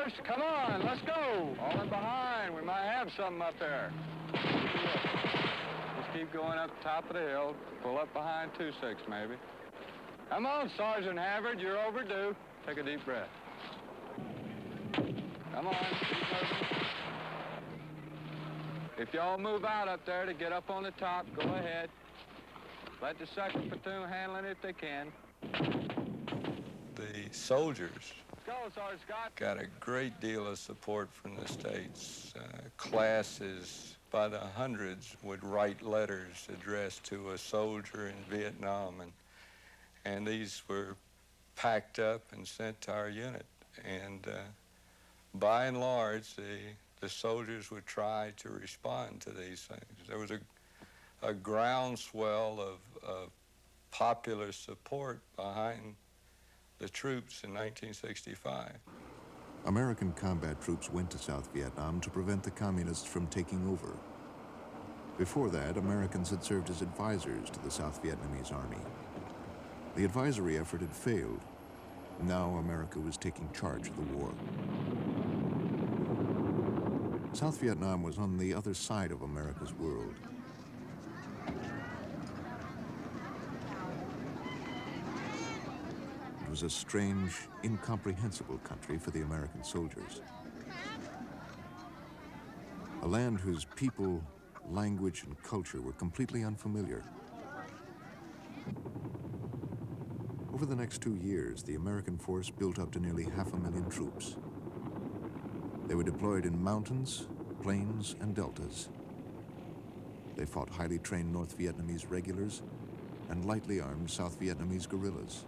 first. Come on, let's go. All in behind. We might have something up there. Just keep going up the top of the hill. Pull up behind 2-6 maybe. Come on, Sergeant Havard, you're overdue. Take a deep breath. Come on, keep moving. If y'all move out up there to get up on the top, go ahead. Let the 2nd platoon handle it if they can. The soldiers Go, Sergeant Scott. got a great deal of support from the states. Classes by the hundreds would write letters addressed to a soldier in Vietnam, and these were packed up and sent to our unit. And by and large, the soldiers would try to respond to these things. There was a groundswell of popular support behind the troops in 1965. American combat troops went to South Vietnam to prevent the communists from taking over. Before that, Americans had served as advisors to the South Vietnamese army. The advisory effort had failed. Now America was taking charge of the war. South Vietnam was on the other side of America's world. It was a strange, incomprehensible country for the American soldiers. A land whose people, language, and culture were completely unfamiliar. Over the next 2 years, the American force built up to nearly 500,000 troops. They were deployed in mountains, plains, and deltas. They fought highly trained North Vietnamese regulars and lightly armed South Vietnamese guerrillas.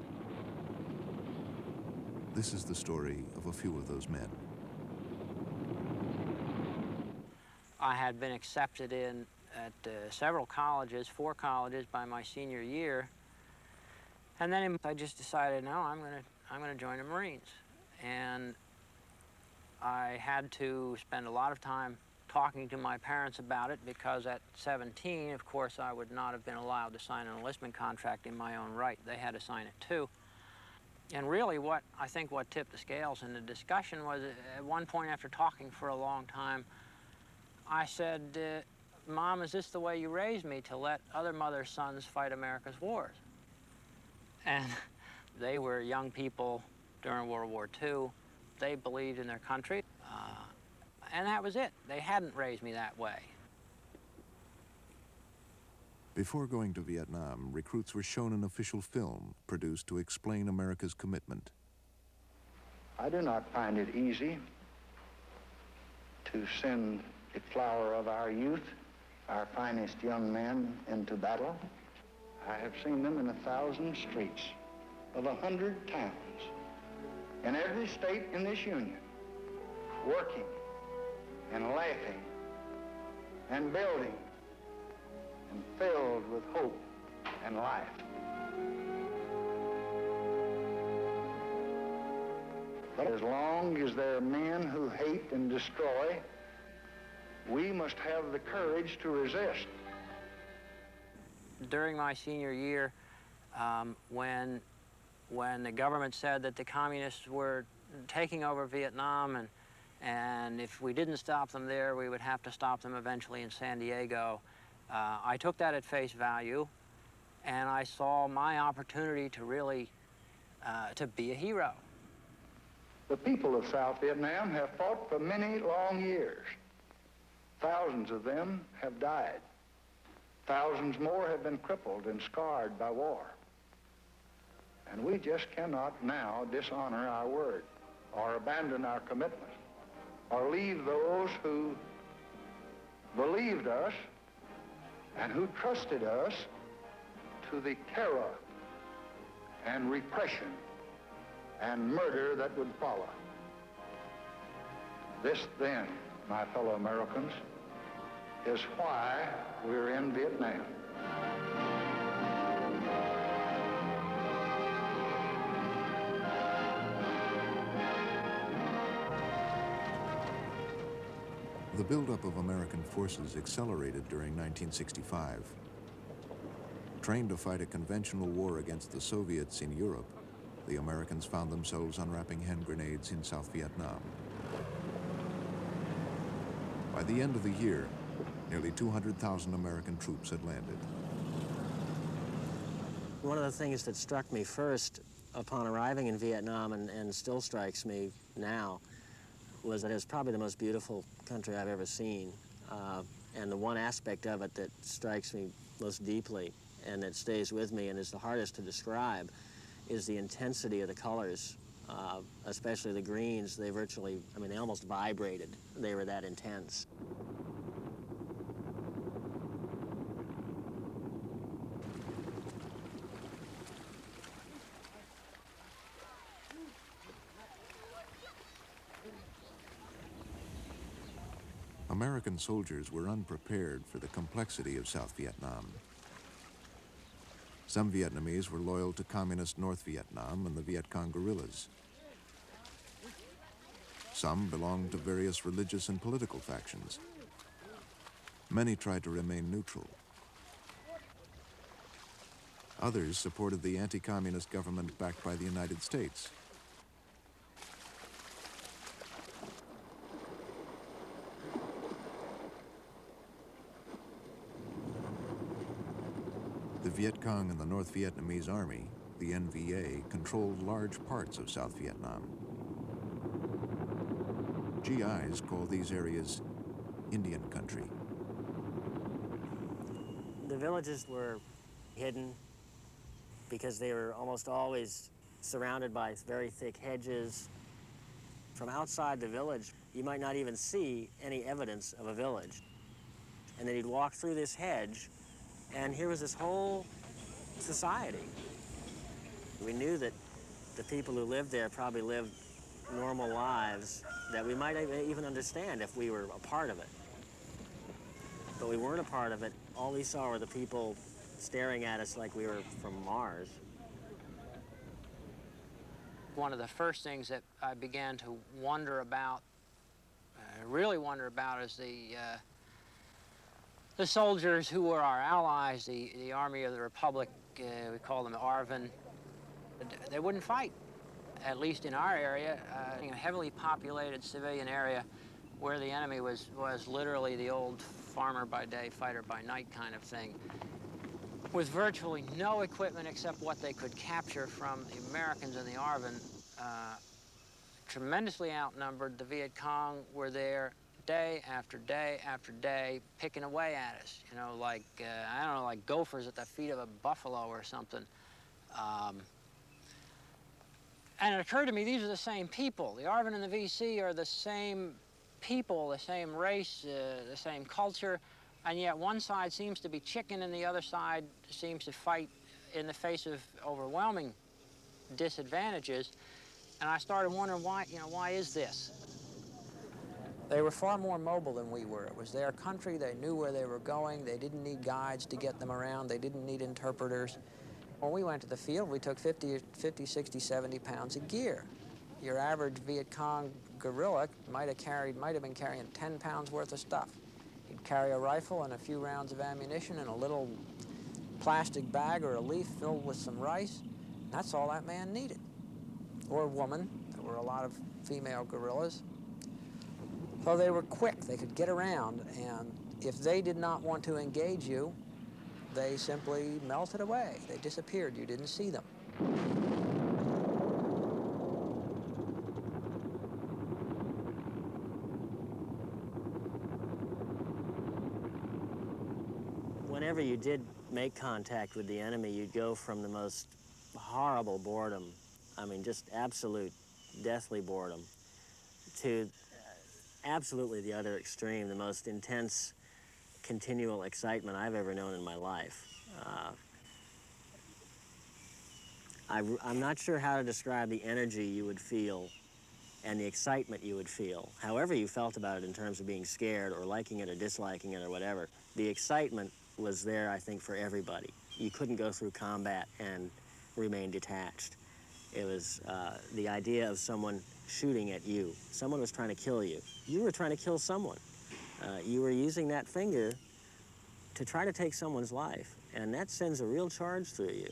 This is the story of a few of those men. I had been accepted in at several colleges, 4 colleges by my senior year. And then I just decided, no, I'm gonna join the Marines. And I had to spend a lot of time talking to my parents about it because at 17, of course, I would not have been allowed to sign an enlistment contract in my own right. They had to sign it too. And really what tipped the scales in the discussion was at one point after talking for a long time, I said, Mom, is this the way you raised me, to let other mothers' sons fight America's wars? And they were young people during World War II. They believed in their country, and that was it. They hadn't raised me that way. Before going to Vietnam, recruits were shown an official film produced to explain America's commitment. I do not find it easy to send the flower of our youth, our finest young men, into battle. I have seen them in 1,000 streets of 100 towns in every state in this union, working and laughing and building and filled with hope and life. But as long as there are men who hate and destroy, we must have the courage to resist. During my senior year, when the government said that the communists were taking over Vietnam and if we didn't stop them there, we would have to stop them eventually in San Diego, I took that at face value, and I saw my opportunity to really to be a hero. The people of South Vietnam have fought for many long years. Thousands of them have died. Thousands more have been crippled and scarred by war. And we just cannot now dishonor our word or abandon our commitment or leave those who believed us and who trusted us to the terror and repression and murder that would follow. This then, my fellow Americans, is why we're in Vietnam. The buildup of American forces accelerated during 1965. Trained to fight a conventional war against the Soviets in Europe, the Americans found themselves unwrapping hand grenades in South Vietnam. By the end of the year, nearly 200,000 American troops had landed. One of the things that struck me first upon arriving in Vietnam, and still strikes me now, was that it was probably the most beautiful country I've ever seen. And the one aspect of it that strikes me most deeply and that stays with me and is the hardest to describe is the intensity of the colors, especially the greens. They virtually, I mean, they almost vibrated. They were that intense. American soldiers were unprepared for the complexity of South Vietnam. Some Vietnamese were loyal to communist North Vietnam and the Viet Cong guerrillas. Some belonged to various religious and political factions. Many tried to remain neutral. Others supported the anti-communist government backed by the United States. The Viet Cong and the North Vietnamese Army, the NVA, controlled large parts of South Vietnam. GIs call these areas Indian country. The villages were hidden because they were almost always surrounded by very thick hedges. From outside the village, you might not even see any evidence of a village. And then you'd walk through this hedge, and here was this whole society. We knew that the people who lived there probably lived normal lives that we might even understand if we were a part of it. But we weren't a part of it. All we saw were the people staring at us like we were from Mars. One of the first things that I began to wonder about, really wonder about, is the soldiers who were our allies, the Army of the Republic, we call them ARVN. They wouldn't fight, at least in our area, a heavily populated civilian area where the enemy was literally the old farmer by day, fighter by night kind of thing, with virtually no equipment except what they could capture from the Americans and the ARVN. Tremendously outnumbered. The Viet Cong were there day after day after day, picking away at us, you know, like, I don't know, like gophers at the feet of a buffalo or something. And it occurred to me, these are the same people. The ARVN and the VC are the same people, the same race, the same culture, and yet one side seems to be chicken and the other side seems to fight in the face of overwhelming disadvantages. And I started wondering why, you know, why is this? They were far more mobile than we were. It was their country. They knew where they were going. They didn't need guides to get them around. They didn't need interpreters. When we went to the field, we took 50, 60, 70 pounds of gear. Your average Viet Cong guerrilla might have been carrying 10 pounds worth of stuff. He'd carry a rifle and a few rounds of ammunition and a little plastic bag or a leaf filled with some rice. That's all that man needed. Or woman. There were a lot of female guerrillas. So they were quick. They could get around, and if they did not want to engage you, they simply melted away. They disappeared. You didn't see them. Whenever you did make contact with the enemy, you'd go from the most horrible boredom, I mean, just absolute deathly boredom, to absolutely the other extreme, the most intense, continual excitement I've ever known in my life. I'm not sure how to describe the energy you would feel and the excitement you would feel, however you felt about it in terms of being scared or liking it or disliking it or whatever. The excitement was there, I think, for everybody. You couldn't go through combat and remain detached. It was the idea of someone shooting at you. Someone was trying to kill you. You were trying to kill someone. You were using that finger to try to take someone's life, and that sends a real charge through you.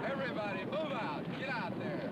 Everybody, move out. Get out there.